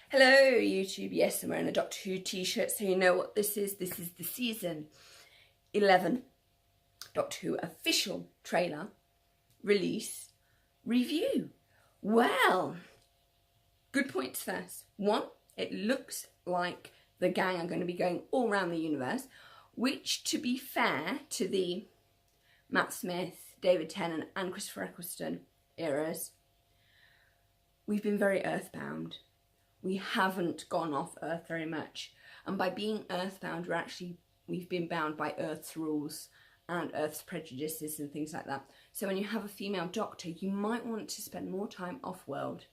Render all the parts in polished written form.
Hello YouTube, yes I'm wearing a Doctor Who t-shirt so you know what this is. This is the season 11 Doctor Who official trailer release review. Well, good points first. One, it looks like the gang are going to be going all around the universe, which to be fair to the Matt Smith, David Tennant and Christopher Eccleston eras, we've been very earthbound. We haven't gone off Earth very much, and by being earthbound we've been bound by Earth's rules and Earth's prejudices and things like that. So when you have a female doctor, you might want to spend more time off-world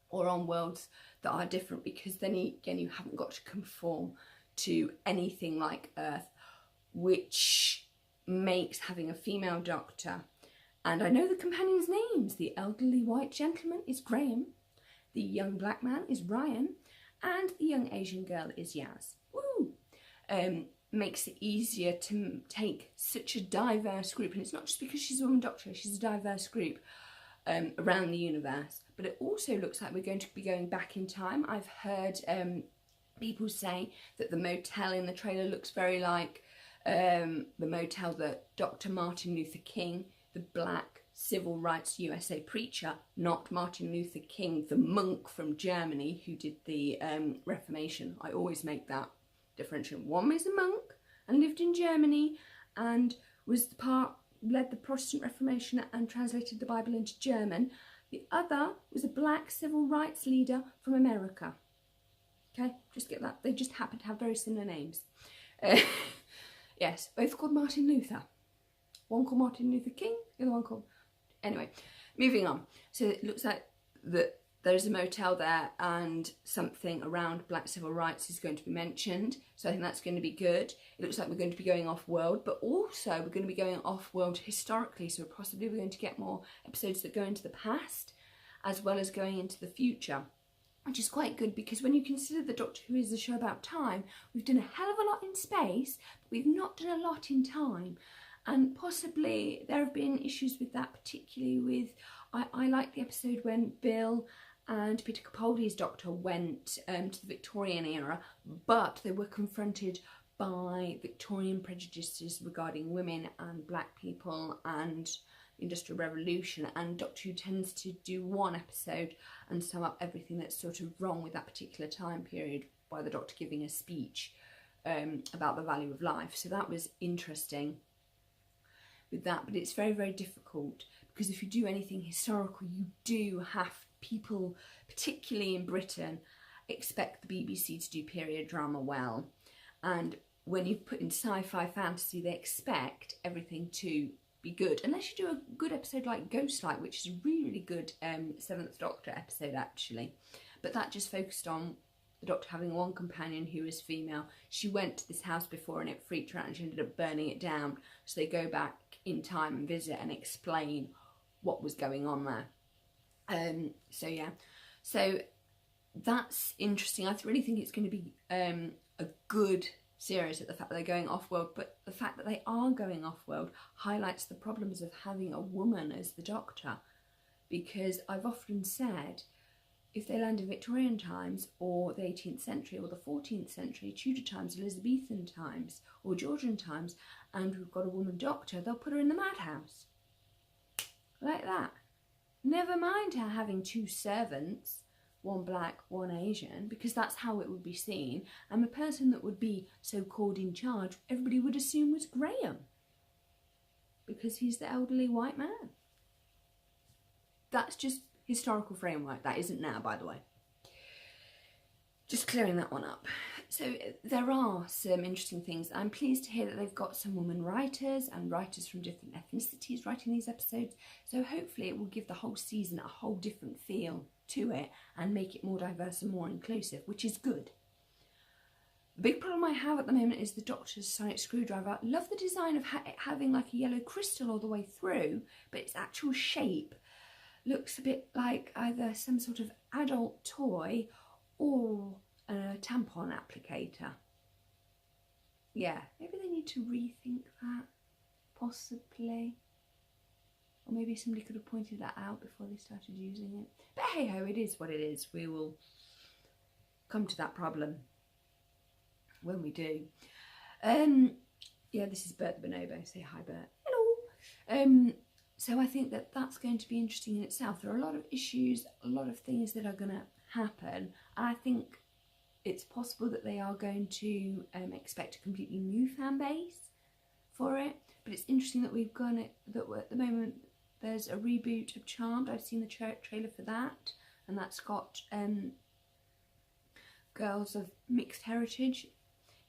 or on worlds that are different, because then again you haven't got to conform to anything like Earth, which makes having a female doctor, and I know the companions' names, the elderly white gentleman is Graham, the young black man is Ryan, and the young Asian girl is Yaz. Woo! Makes it easier to take such a diverse group, and it's not just because she's a woman doctor, she's a diverse group around the universe. But it also looks like we're going to be going back in time. I've heard people say that the motel in the trailer looks very like the motel that Dr. Martin Luther King, the black civil rights USA preacher, not Martin Luther King, the monk from Germany who did the Reformation. I always make that differentiation. One was a monk and lived in Germany and led the Protestant Reformation and translated the Bible into German. The other was a black civil rights leader from America. Okay, just get that. They just happen to have very similar names. Yes, both called Martin Luther. One called Martin Luther King, the other one called... Anyway, moving on. So it looks like that there's a motel there and something around black civil rights is going to be mentioned. So I think that's going to be good. It looks like we're going to be going off-world, but also we're going to be going off-world historically. So possibly we're going to get more episodes that go into the past as well as going into the future, which is quite good, because when you consider that Doctor Who is a show about time, we've done a hell of a lot in space, but we've not done a lot in time. And possibly there have been issues with that, particularly with, I like the episode when Bill and Peter Capaldi's Doctor went to the Victorian era, but they were confronted by Victorian prejudices regarding women and black people and the Industrial Revolution, and Doctor Who tends to do one episode and sum up everything that's sort of wrong with that particular time period by the Doctor giving a speech about the value of life. So that was interesting with that, but it's very, very difficult, because if you do anything historical, you do have people, particularly in Britain, expect the BBC to do period drama well, and when you put in sci-fi fantasy, they expect everything to be good, unless you do a good episode like Ghostlight, which is a really, really good Seventh Doctor episode actually, but that just focused on the Doctor having one companion who was female. She went to this house before and it freaked her out and she ended up burning it down, so they go back in time and visit and explain what was going on there. So yeah, so that's interesting. I really think it's going to be a good series at the fact that they're going off-world, but the fact that they are going off-world highlights the problems of having a woman as the Doctor, because I've often said, if they land in Victorian times or the 18th century or the 14th century, Tudor times, Elizabethan times or Georgian times, and we've got a woman doctor, they'll put her in the madhouse. Like that. Never mind her having two servants, one black, one Asian, because that's how it would be seen. And the person that would be so-called in charge, everybody would assume was Graham, because he's the elderly white man. That's just historical framework. That isn't now, by the way. Just clearing that one up. So there are some interesting things. I'm pleased to hear that they've got some women writers and writers from different ethnicities writing these episodes. So hopefully it will give the whole season a whole different feel to it and make it more diverse and more inclusive, which is good. The big problem I have at the moment is the Doctor's sonic screwdriver. I love the design of it having like a yellow crystal all the way through, but its actual shape looks a bit like either some sort of adult toy or a tampon applicator. Yeah, maybe they need to rethink that, possibly. Or maybe somebody could have pointed that out before they started using it. But hey ho, it is what it is. We will come to that problem when we do. Yeah, this is Bert the Bonobo. Say hi, Bert. Hello. So I think that that's going to be interesting in itself. There are a lot of issues, a lot of things that are going to happen. I think it's possible that they are going to expect a completely new fan base for it. But it's interesting that we've gone it that at the moment there's a reboot of Charmed. I've seen the trailer for that, and that's got girls of mixed heritage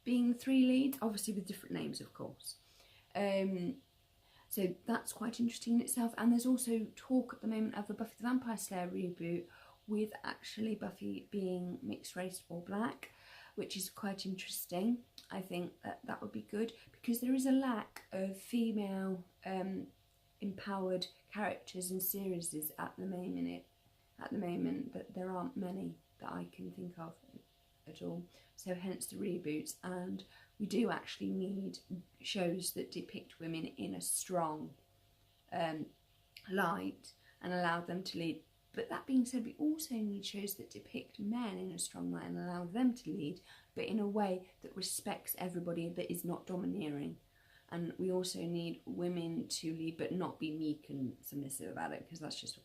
being the 3 leads, obviously with different names, of course. So that's quite interesting in itself. And there's also talk at the moment of a Buffy the Vampire Slayer reboot with actually Buffy being mixed race or black, which is quite interesting. I think that that would be good because there is a lack of female empowered characters in series at the moment, but there aren't many that I can think of at all. So hence the reboots, and we do actually need shows that depict women in a strong light and allow them to lead. But that being said, we also need shows that depict men in a strong light and allow them to lead, but in a way that respects everybody, that is not domineering. And we also need women to lead, but not be meek and submissive about it, because that's just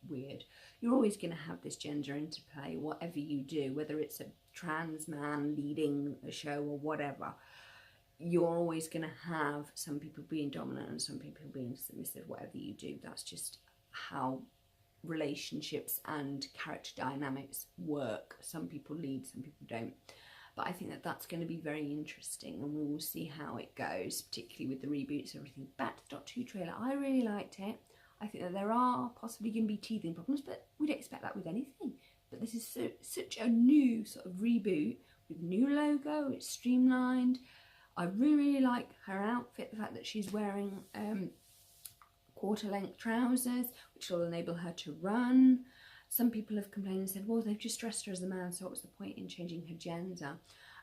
weird. You're always going to have this gender interplay, whatever you do, whether it's a trans man leading a show or whatever. You're always going to have some people being dominant and some people being submissive, whatever you do. That's just how relationships and character dynamics work. Some people lead, some people don't. But I think that that's going to be very interesting, and we will see how it goes, particularly with the reboots and everything. Back to the Doctor Who trailer, I really liked it. I think that there are possibly going to be teething problems, but we'd expect that with anything. But this is such a new sort of reboot with new logo, it's streamlined. I really like her outfit, the fact that she's wearing quarter-length trousers, which will enable her to run. Some people have complained and said, well, they've just dressed her as a man, so what was the point in changing her gender?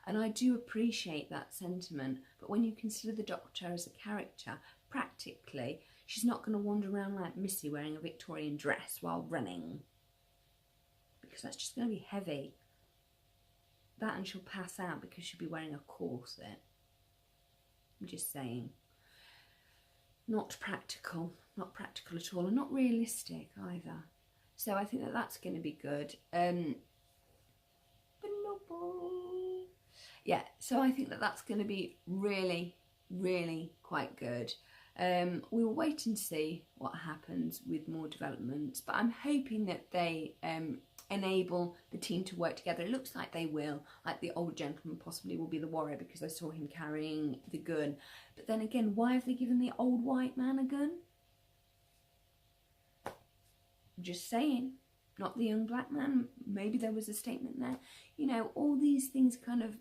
And I do appreciate that sentiment, but when you consider the Doctor as a character, practically, she's not going to wander around like Missy wearing a Victorian dress while running, because that's just going to be heavy. That, and she'll pass out because she'll be wearing a corset. I'm just saying. Not practical at all, and not realistic either. So I think that that's going to be good. Yeah, so I think that that's going to be really, really quite good. We will wait and see what happens with more developments, but I'm hoping that they enable the team to work together. It looks like they will. Like the old gentleman possibly will be the warrior, because I saw him carrying the gun. But then again, why have they given the old white man a gun? Just saying, not the young black man. Maybe there was a statement there. You know, all these things, kind of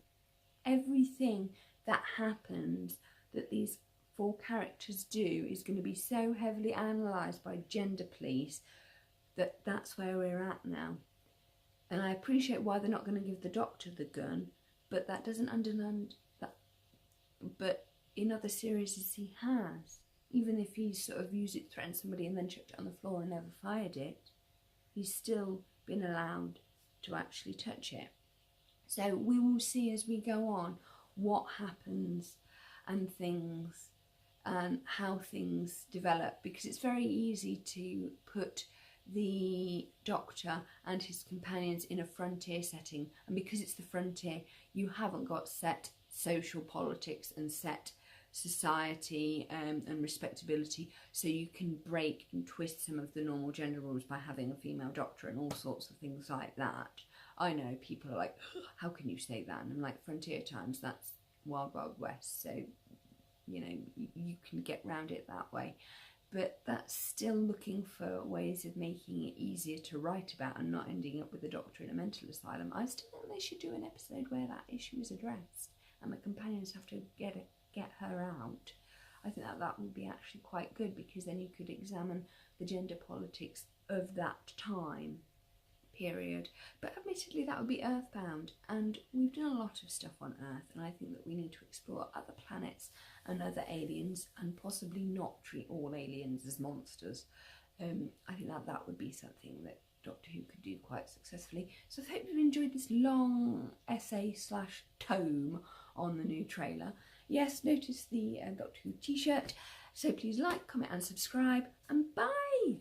everything that happens that these 4 characters do is going to be so heavily analysed by gender police that that's where we're at now. And I appreciate why they're not going to give the Doctor the gun, but that doesn't underline that. But in other series he has. Even if he's sort of used it, threatened somebody and then chucked it on the floor and never fired it, he's still been allowed to actually touch it. So we will see as we go on what happens and things and how things develop, because it's very easy to put the Doctor and his companions in a frontier setting, and because it's the frontier, you haven't got set social politics and set society and respectability, so you can break and twist some of the normal gender rules by having a female Doctor and all sorts of things like that. I know people are like, how can you say that? And I'm like, frontier times, that's wild, wild west, so you know, you can get round it that way. But that's still looking for ways of making it easier to write about and not ending up with the Doctor in a mental asylum. I still think they should do an episode where that issue is addressed and the companions have to get her out. I think that would be actually quite good, because then you could examine the gender politics of that time period. But admittedly, that would be earthbound, and we've done a lot of stuff on Earth, and I think that we need to explore other planets and other aliens, and possibly not treat all aliens as monsters. I think that would be something that Doctor Who could do quite successfully. So I hope you've enjoyed this long essay / tome on the new trailer. Yes, notice the Doctor Who t-shirt. So please like, comment and subscribe, and bye!